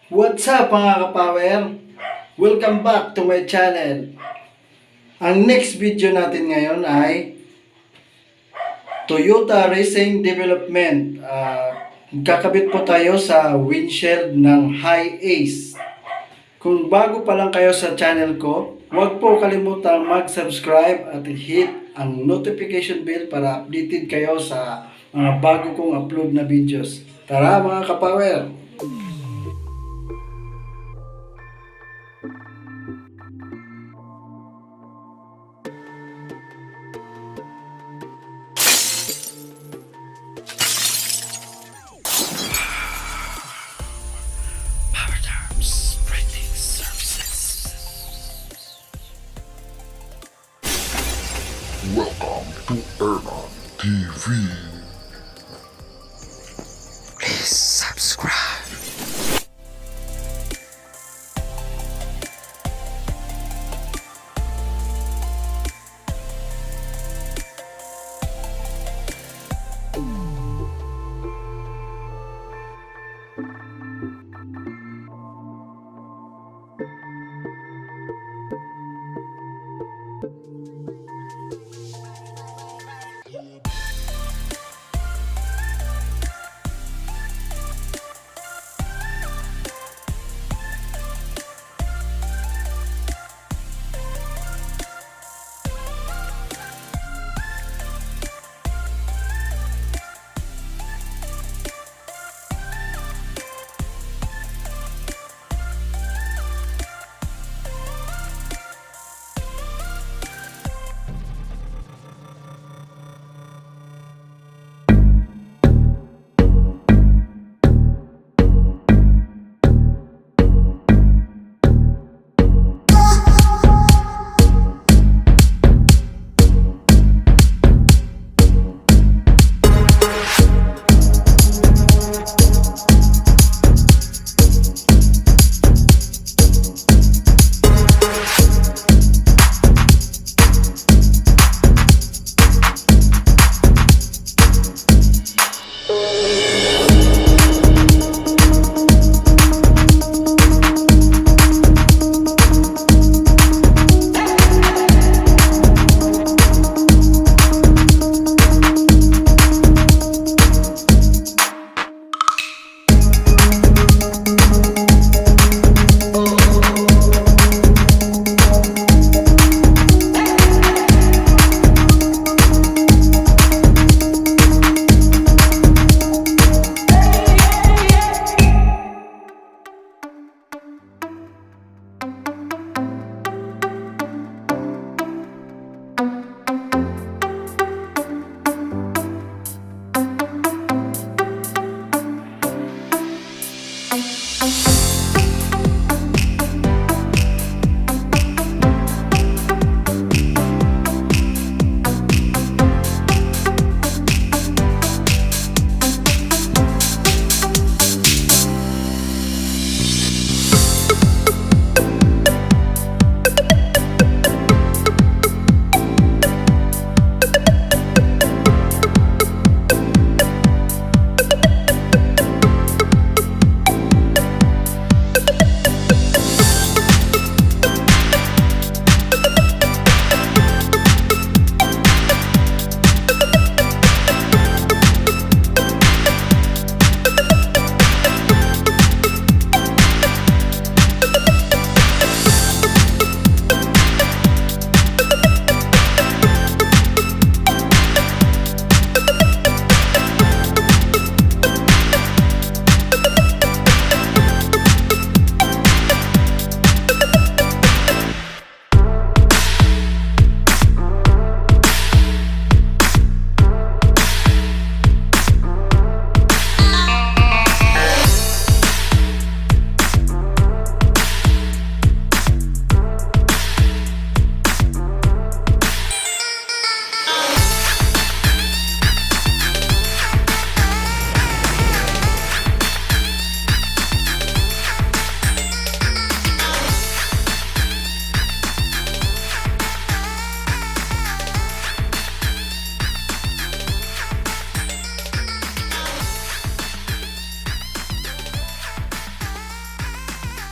What's up mga kapower? Welcome back to my channel. Ang next video natin ngayon ay Toyota Racing Development. Kakabit po tayo sa windshield ng High Ace. Kung bago pa lang kayo sa channel ko, huwag po kalimutang mag-subscribe at hit ang notification bell para updated kayo sa mga bago kong upload na videos. Tara mga kapower! Welcome to Paano TV. Please subscribe.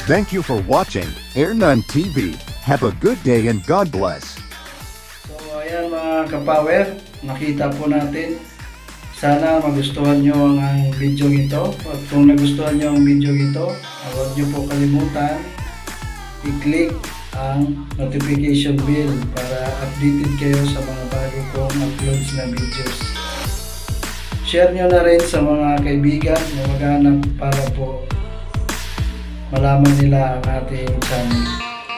Thank you for watching Airnon TV. Have a good day and God bless. So ayan mga kapower, nakita po natin. Sana magustuhan nyo ang video ito. At kung nagustuhan nyo ang video ito, huwag nyo po kalimutan i-click ang notification bell para updated kayo sa mga bago kong uploads na videos. Share nyo na rin sa mga kaibigan na maghanap para po malaman nila ang ating channel.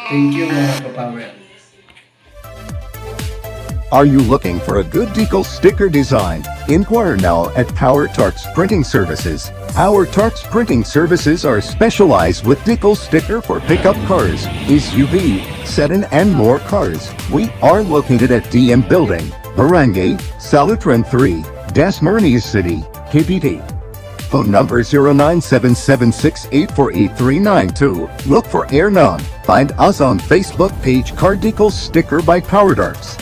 Thank you mga kapower. Are you looking for a good decal sticker design? Inquire now at Power Tarks Printing Services. Our Tarks Printing Services are specialized with decal sticker for pickup cars, SUV, sedan and more cars. We are located at DM Building, Barangay, Salutran 3, Dasmarinas City, Cavite. Phone number 097768483992. Look for Airnon. Find us on Facebook page Car Decal Sticker by Power Tarks.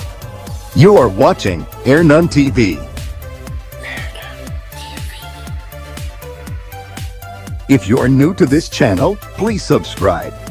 You are watching Airnon TV. If you are new to this channel, please subscribe.